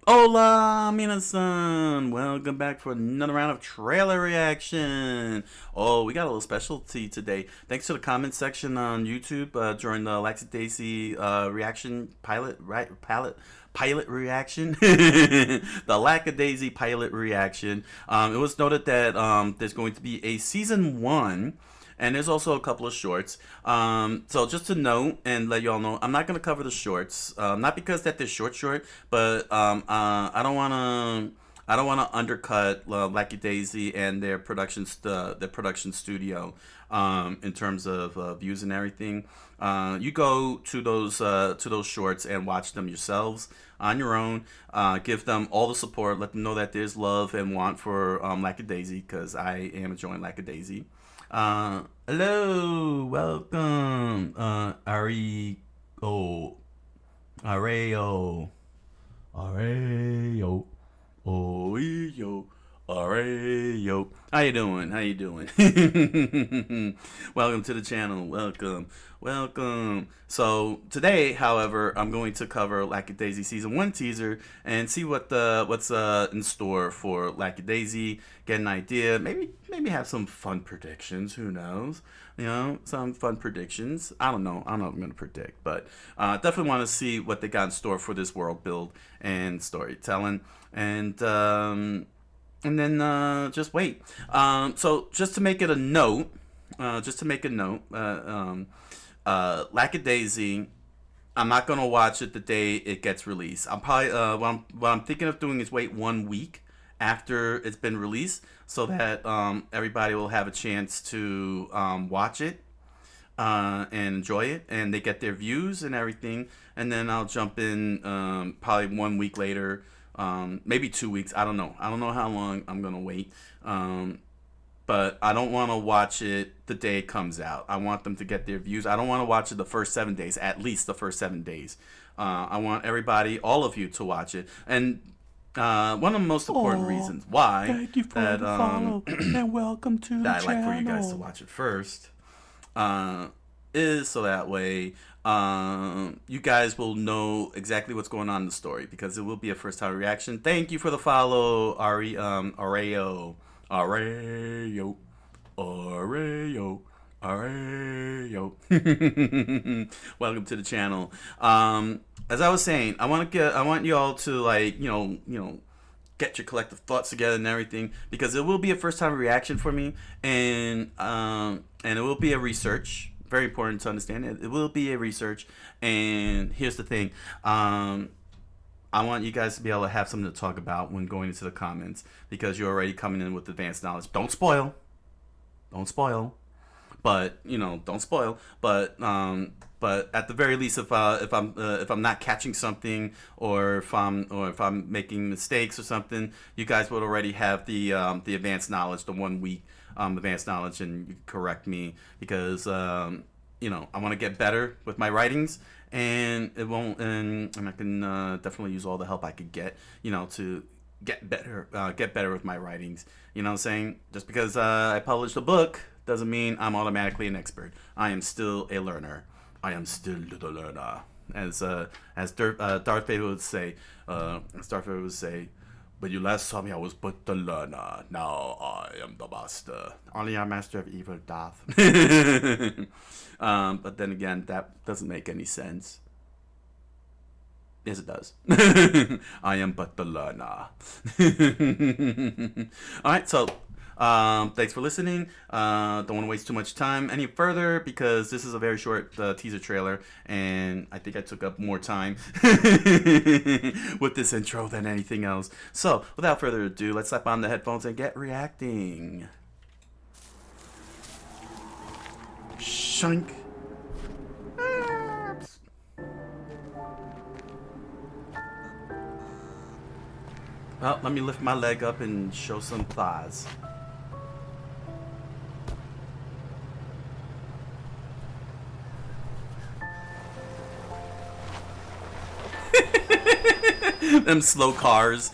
Hola, minasan! Welcome back for another round of trailer reaction. Oh, we got a little specialty today. Thanks to the comment section on YouTube during the Lackadaisy reaction pilot reaction. The Lackadaisy pilot reaction. It was noted that there's going to be a season one. And there's also a couple of shorts. So just to note and let y'all know, I'm not gonna cover the shorts. Not because that they're short, but I don't wanna undercut Lackey Daisy and their production studio in terms of views and everything. You go to those shorts and watch them yourselves on your own. Give them all the support. Let them know that there's love and want for Lackey Daisy because I am enjoying Lackey Daisy. Hello, welcome, Areo, Areo, Oyo, Areo. How you doing? How you doing? Welcome to the channel. Welcome. So today, however, I'm going to cover Lackadaisy season one teaser and see what's in store for Lackadaisy. Get an idea. Maybe have some fun predictions. Who knows? Some fun predictions. I don't know. I don't know what I'm gonna predict, but definitely want to see what they got in store for this world build and storytelling. And then just wait. So just to make it a note, Lackadaisy, I'm not gonna watch it the day it gets released. I'm probably what I'm thinking of doing is wait 1 week after it's been released, so that everybody will have a chance to watch it and enjoy it, and they get their views and everything. And then I'll jump in probably 1 week later, maybe 2 weeks. I don't know. I don't know how long I'm gonna wait. But I don't want to watch it the day it comes out. I want them to get their views. I don't want to watch it the first 7 days, at least the first 7 days. I want everybody, all of you, to watch it. And one of the most important reasons why thank you for the follow and welcome to the that channel. I like for you guys to watch it first is so that way you guys will know exactly what's going on in the story, because it will be a first time reaction. Thank you for the follow, Areo. Areo. Welcome to the channel. As I was saying, I want you all to, like, get your collective thoughts together and everything, because it will be a first time reaction for me, and it will be a research. Very important to understand it. It will be a research, and here's the thing. I want you guys to be able to have something to talk about when going into the comments, because you're already coming in with advanced knowledge. Don't spoil. But don't spoil. But at the very least, if I'm not catching something, or if I'm making mistakes or something, you guys would already have the advanced knowledge, the 1 week advanced knowledge, and you can correct me, because I want to get better with my writings, and it won't, and I can definitely use all the help I could get, to get better with my writings. You know what I'm saying? Just because I published a book doesn't mean I'm automatically an expert. I am still a learner. I am still the learner. As Darth Vader would say, when you last saw me, I was but the learner. Now I am the master. Only a master of evil, Darth. But then again, that doesn't make any sense. Yes, it does. I am but the learner. All right, so thanks for listening. Don't want to waste too much time any further, because this is a very short teaser trailer, and I think I took up more time with this intro than anything else. So without further ado, let's slap on the headphones and get reacting. Shunk. Well, let me lift my leg up and show some thighs. Them slow cars.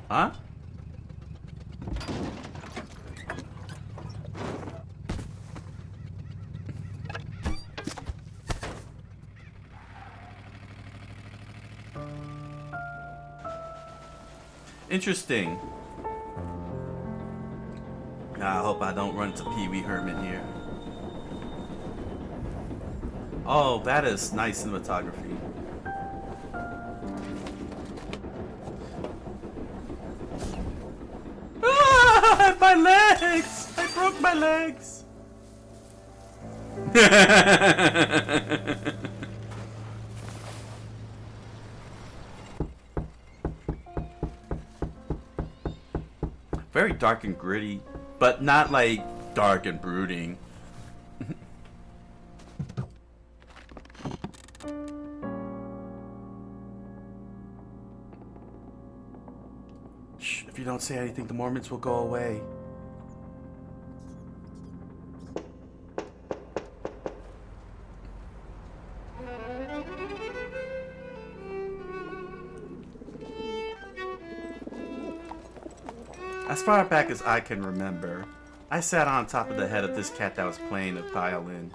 Huh? Interesting. I hope I don't run into Pee Wee Herman here. Oh, that is nice cinematography. Ah, my legs! I broke my legs! Very dark and gritty, but not like dark and brooding. Shh, if you don't say anything, the Mormons will go away. As far back as I can remember, I sat on top of the head of this cat that was playing a violin.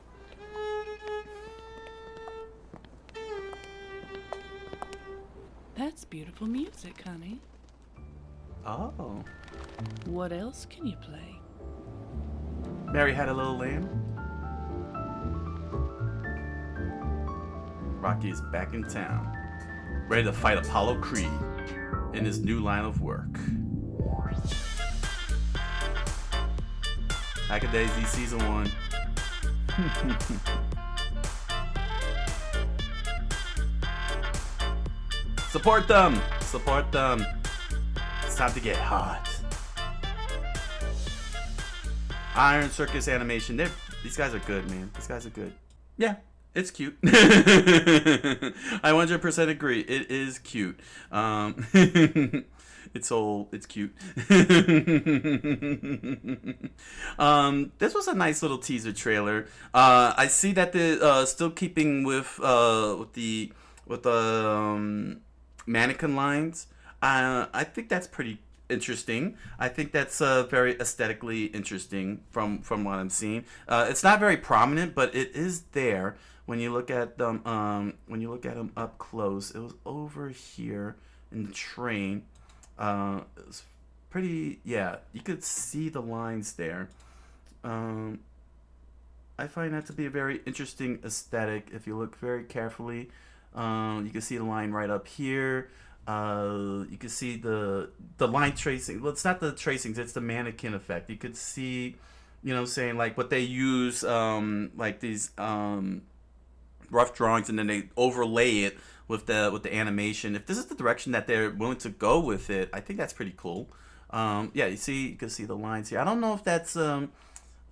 That's beautiful music, honey. Oh. What else can you play? Mary Had a Little Lamb. Rocky is back in town, ready to fight Apollo Creed in his new line of work. Lackadaisy Season 1. Support them! Support them! It's time to get hot. Iron Circus Animation. These guys are good, man. These guys are good. Yeah, it's cute. I 100% agree. It is cute. It's old. It's cute. This was a nice little teaser trailer. I see that they're still keeping with the mannequin lines. I think that's pretty interesting. I think that's very aesthetically interesting from what I'm seeing. It's not very prominent, but it is there when you look at them. When you look at them up close, it was over here in the train. It's pretty. Yeah, you could see the lines there. I find that to be a very interesting aesthetic. If you look very carefully, you can see the line right up here. You can see the line tracing. Well, it's not the tracings, it's the mannequin effect. You could see, you know, saying like what they use, like these rough drawings, and then they overlay it with the animation. If this is the direction that they're willing to go with it, I think that's pretty cool. Yeah, you can see the lines here. I don't know if that's I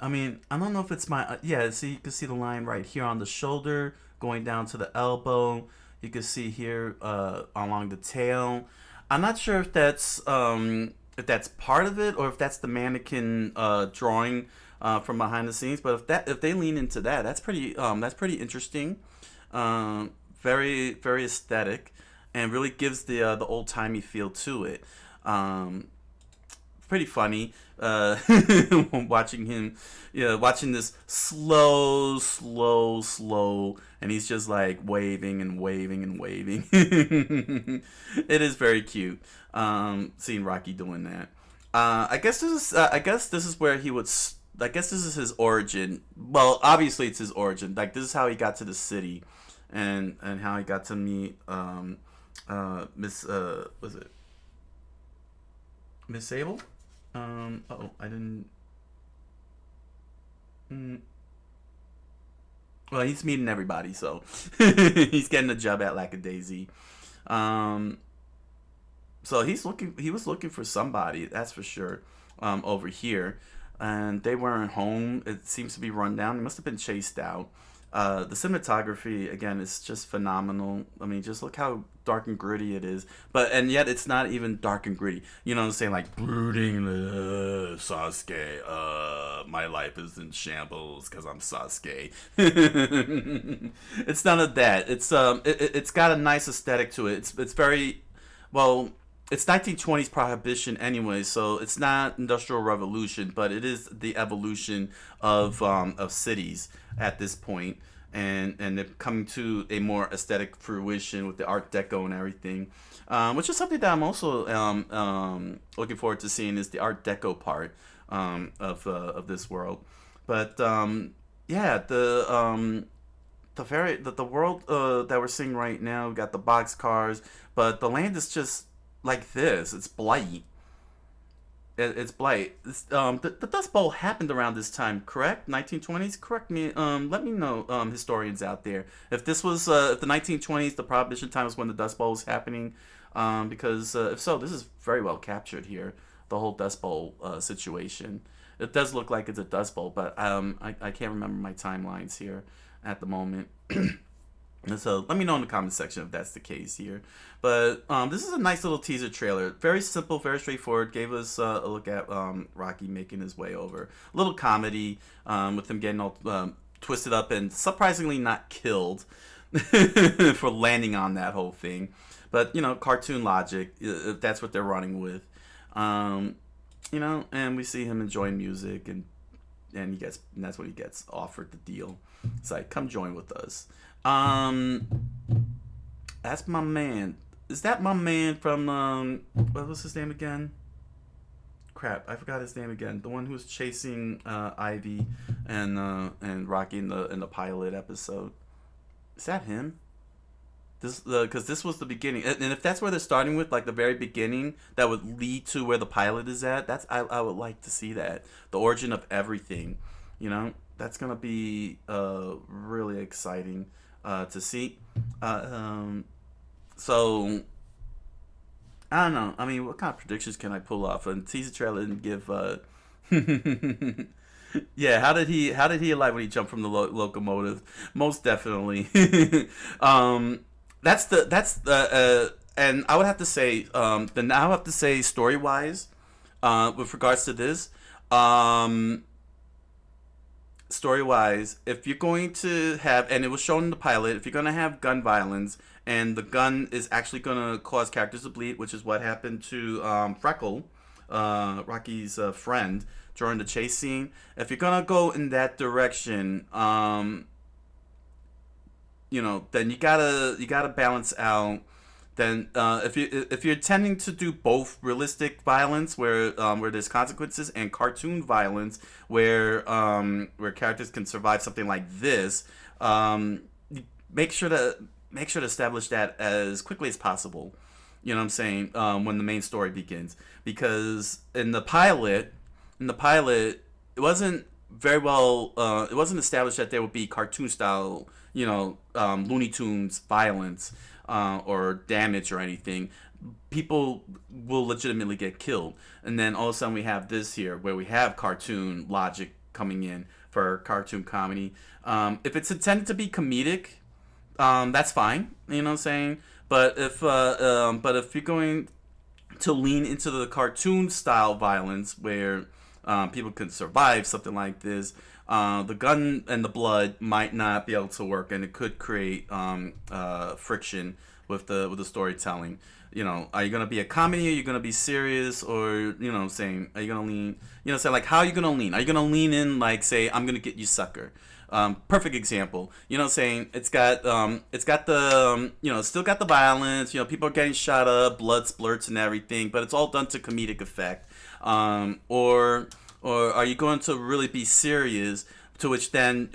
don't know if it's my yeah. See, you can see the line right here on the shoulder going down to the elbow. You can see here along the tail. I'm not sure if that's part of it or if that's the mannequin drawing from behind the scenes. But if they lean into that, that's pretty interesting. Very very aesthetic, and really gives the old timey feel to it. Pretty funny watching him, watching this slow, and he's just like waving and waving and waving. It is very cute seeing Rocky doing that. I guess this is where he would. I guess this is his origin. Well, obviously it's his origin. Like, this is how he got to the city, and how he got to meet Miss was it Miss Sable? I didn't. Well, he's meeting everybody, so he's getting a job at Lackadaisy. So he was looking for somebody, that's for sure, over here, and they weren't home. It seems to be run down. They must have been chased out. The cinematography, again, is just phenomenal. I mean, just look how dark and gritty it is. And yet it's not even dark and gritty. You know what I'm saying? Like, brooding, Sasuke, my life is in shambles because I'm Sasuke. It's none of that. It's got a nice aesthetic to it. It's very, well, it's 1920s prohibition anyway, so it's not industrial revolution, but it is the evolution of cities at this point, and they're coming to a more aesthetic fruition with the Art Deco and everything, which is something that I'm also looking forward to seeing is the Art Deco part of this world, but yeah, the world that we're seeing right now, we got the box cars, but the land is just like this. It's blight. It's blight. The Dust Bowl happened around this time, correct? 1920s. Correct me. Let me know, historians out there, if this was if the 1920s, the Prohibition time was when the Dust Bowl was happening. Because if so, this is very well captured here. The whole Dust Bowl situation. It does look like it's a Dust Bowl, but I can't remember my timelines here at the moment. So let me know in the comment section if that's the case here. But this is a nice little teaser trailer. Very simple, very straightforward. Gave us a look at Rocky making his way over. A little comedy with him getting all twisted up and surprisingly not killed for landing on that whole thing. But, you know, cartoon logic, if that's what they're running with. You know, and we see him enjoying music and that's what he gets offered the deal. It's like, come join with us. That's my man. Is that my man from what was his name again? Crap, I forgot his name again. The one who was chasing Ivy and Rocky in the pilot episode. Is that him? This because this was the beginning, and if that's where they're starting with, like the very beginning, that would lead to where the pilot is at. I would like to see that, the origin of everything. You know, that's gonna be really exciting to see. So I don't know. I mean, what kind of predictions can I pull off? And teaser trailer didn't give. Yeah, how did he alight when he jumped from the locomotive? Most definitely. That's the and I would have to say then I would have to say story wise, with regards to this, story wise, if you're going to have, and it was shown in the pilot, if you're going to have gun violence and the gun is actually going to cause characters to bleed, which is what happened to Freckle, Rocky's friend, during the chase scene. If you're going to go in that direction, you know, then you gotta balance out. Then if you're tending to do both realistic violence where there's consequences and cartoon violence where characters can survive something like this, make sure to establish that as quickly as possible. You know what I'm saying? When the main story begins, because in the pilot, it wasn't very well. It wasn't established that there would be cartoon style, you know, Looney Tunes violence or damage or anything. People will legitimately get killed, and then all of a sudden we have this here where we have cartoon logic coming in for cartoon comedy. If it's intended to be comedic, that's fine. You know what I'm saying? But if you're going to lean into the cartoon style violence where people can survive something like this, the gun and the blood might not be able to work, and it could create friction with the storytelling. You know, are you gonna be a comedy? Are you gonna be serious? Or, you know what I'm saying, are you gonna lean? You know, say like, how are you gonna lean? Are you gonna lean in like, say, I'm gonna get you, sucker? Perfect example. You know what I'm saying? It's got the you know, still got the violence. You know, people are getting shot up, blood splurts and everything, but it's all done to comedic effect. Or are you going to really be serious? To which then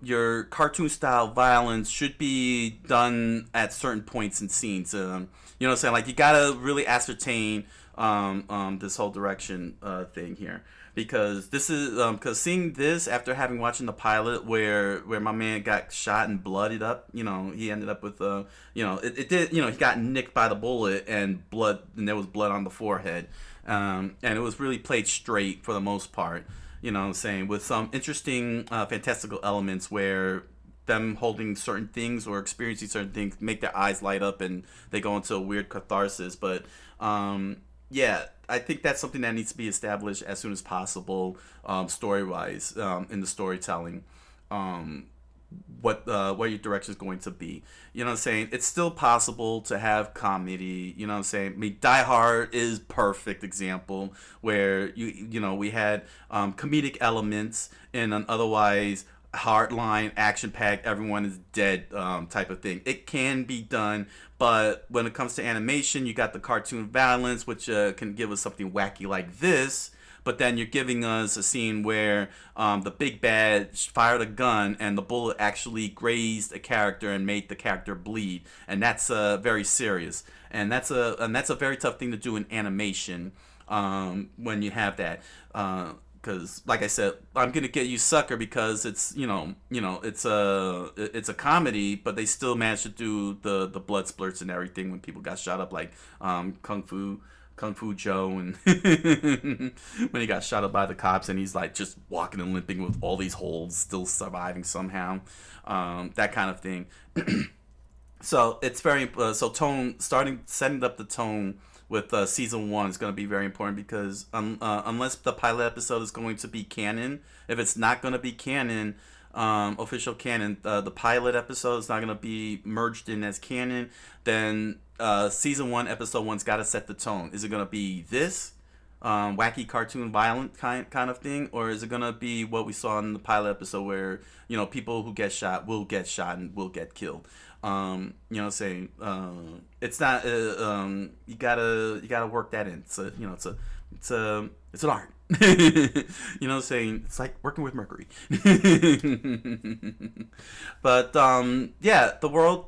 your cartoon style violence should be done at certain points and scenes. You know what I'm saying? Like, you gotta really ascertain this whole direction thing here, because this is because seeing this after having watching the pilot where my man got shot and bloodied up. You know, he ended up with you know, it did, you know, he got nicked by the bullet and there was blood on the forehead. And it was really played straight for the most part, you know what I'm saying, with some interesting fantastical elements where them holding certain things or experiencing certain things make their eyes light up and they go into a weird catharsis. But yeah, I think that's something that needs to be established as soon as possible, story-wise, in the storytelling. what your direction is going to be. You know what I'm saying? It's still possible to have comedy. You know what I'm saying? I mean, Die Hard is perfect example where we had comedic elements in an otherwise hardline, action-packed, everyone is dead type of thing. It can be done, but when it comes to animation, you got the cartoon violence, which can give us something wacky like this. But then you're giving us a scene where the big bad fired a gun and the bullet actually grazed a character and made the character bleed, and that's very serious. And that's a very tough thing to do in animation when you have that. Because, like I said, I'm gonna get you sucker because it's it's a comedy, but they still managed to do the blood splurts and everything when people got shot up, like Kung Fu Joe, and when he got shot up by the cops and he's like just walking and limping with all these holes, still surviving somehow, that kind of thing. So it's very setting up the tone with season 1 is going to be very important because unless the pilot episode is going to be canon, if it's not going to be canon, official canon, the pilot episode is not going to be merged in as canon, then season 1 episode 1's got to set the tone. Is it going to be this wacky cartoon violent kind of thing, or is it going to be what we saw in the pilot episode where people who get shot will get shot and will get killed? You know what I'm saying? It's not you gotta work that in. So it's an art. You know what I'm saying? It's like working with mercury. But yeah, the world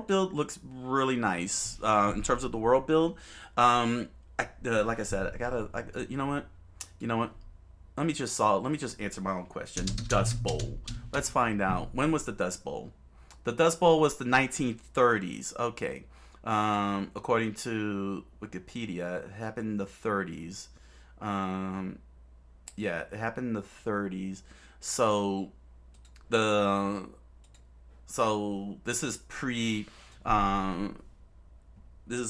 build looks really nice in terms of the world build. Like I said, you know what? Let me just answer my own question. Dust Bowl. Let's find out. When was the Dust Bowl? The Dust Bowl was the 1930s. Okay. According to Wikipedia, it happened in the 30s. Yeah, it happened in the 30s. So this is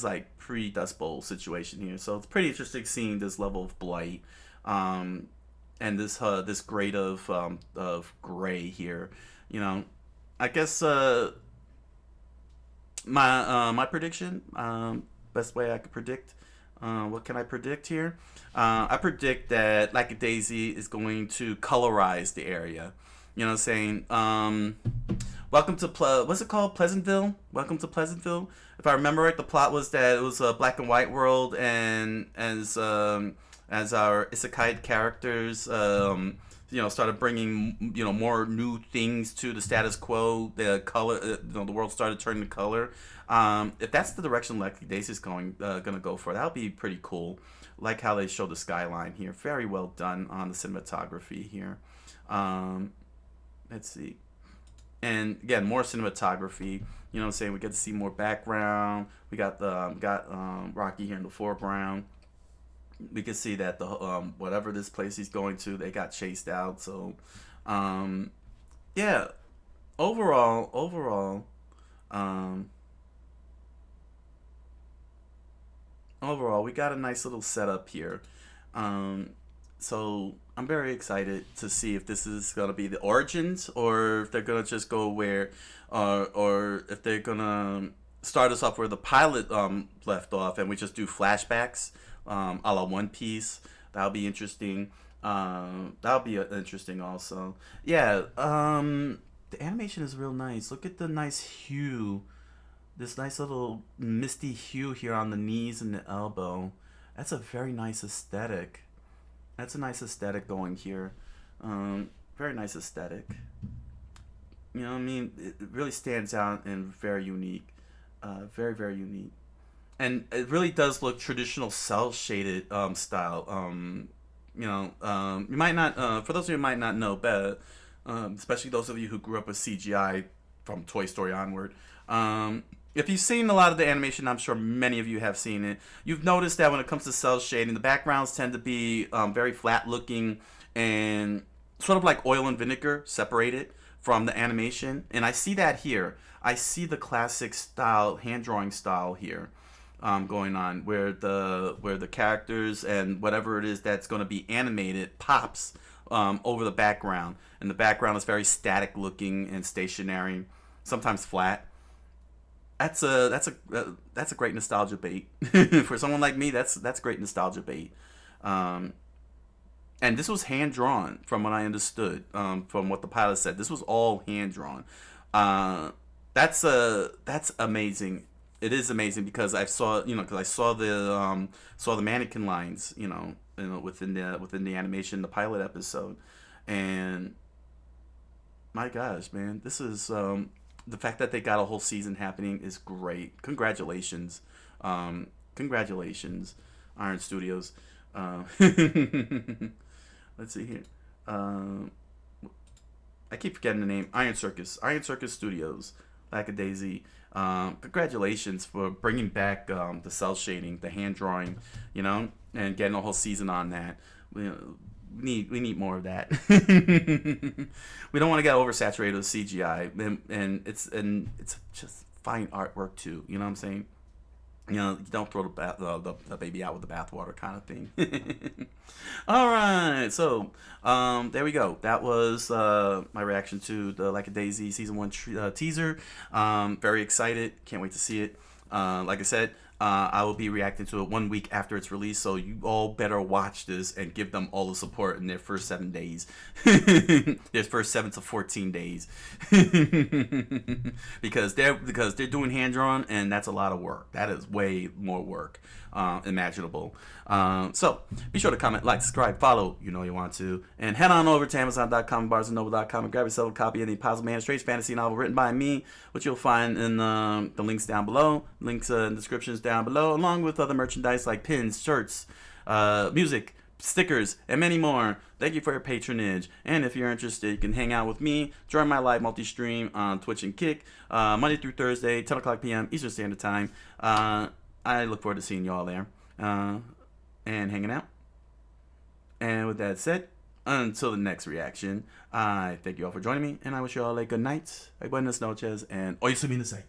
like pre Dust Bowl situation here. So it's pretty interesting seeing this level of blight, and this grade of gray here. I guess my prediction, best way I could predict. What can I predict here? I predict that Lackadaisy is going to colorize the area. You know what I'm saying? Welcome to what's it called? Pleasantville. Welcome to Pleasantville. If I remember right, the plot was that it was a black and white world, and as our isekai characters started bringing more new things to the status quo. The color, the world started turning to color. If that's the direction Lackadaisy is gonna go for, that would be pretty cool. Like how they show the skyline here, very well done on the cinematography here. Let's see, and again, more cinematography. You know what I'm saying? We get to see more background. We got Rocky here in the foreground. We can see that the whatever this place he's going to, they got chased out. So, yeah. Overall, we got a nice little setup here. So I'm very excited to see if this is gonna be the origins, or if they're gonna just go where, or if they're gonna start us off where the pilot left off, and we just do flashbacks. A la One Piece. That'll be interesting. That'll be interesting also. Yeah, the animation is real nice. Look at the nice hue. This nice little misty hue here on the knees and the elbow. That's a very nice aesthetic. That's a nice aesthetic going here. Very nice aesthetic. You know what I mean? It really stands out and very unique. Very, very unique. And it really does look traditional cell shaded style. You might not, for those of you who might not know, but especially those of you who grew up with CGI from Toy Story onward. If you've seen a lot of the animation, I'm sure many of you have seen it. You've noticed that when it comes to cell shading, the backgrounds tend to be very flat looking and sort of like oil and vinegar separated from the animation. And I see that here. I see the classic style, hand drawing style here. Going on where the characters and whatever it is that's going to be animated pops over the background, and the background is very static looking and stationary, sometimes flat. That's a great nostalgia bait for someone like me. That's great nostalgia bait. And this was hand drawn, from what I understood, from what the pilot said. This was all hand drawn. That's amazing. It is amazing because I saw the mannequin lines, within the animation, the pilot episode, and my gosh, man, this is the fact that they got a whole season happening is great. Congratulations, congratulations, Iron Studios. Let's see here. I keep forgetting the name. Iron Circus Studios, Lackadaisy. Congratulations for bringing back the cell shading, the hand drawing, and getting a whole season on that. We need more of that. We don't want to get oversaturated with CGI, and it's just fine artwork too. You know what I'm saying? You don't throw the baby out with the bathwater kind of thing. All right, so there we go. That was my reaction to the Lackadaisy season 1 teaser. Very excited. Can't wait to see it. Like I said, I will be reacting to it 1 week after it's released, so you all better watch this and give them all the support in their first 7 days. Their first 7 to 14 days. because they're doing hand drawn, and that's a lot of work. That is way more work imaginable. So be sure to comment, like, subscribe, follow, you want to, and head on over to Amazon.com, BarnesandNoble.com, and grab yourself a copy of the Impossible Man Strange fantasy novel written by me, which you'll find in the links down below, links in descriptions down below, along with other merchandise like pins, shirts, music, stickers, and many more. Thank you for your patronage, and if you're interested, you can hang out with me, join my live multi-stream on Twitch and Kick, Monday through Thursday, 10 o'clock p.m. Eastern Standard Time. I look forward to seeing you all there, and hanging out. And with that said, until the next reaction, I thank you all for joining me, and I wish you all a good night, buenas noches, and oyasumi nasai.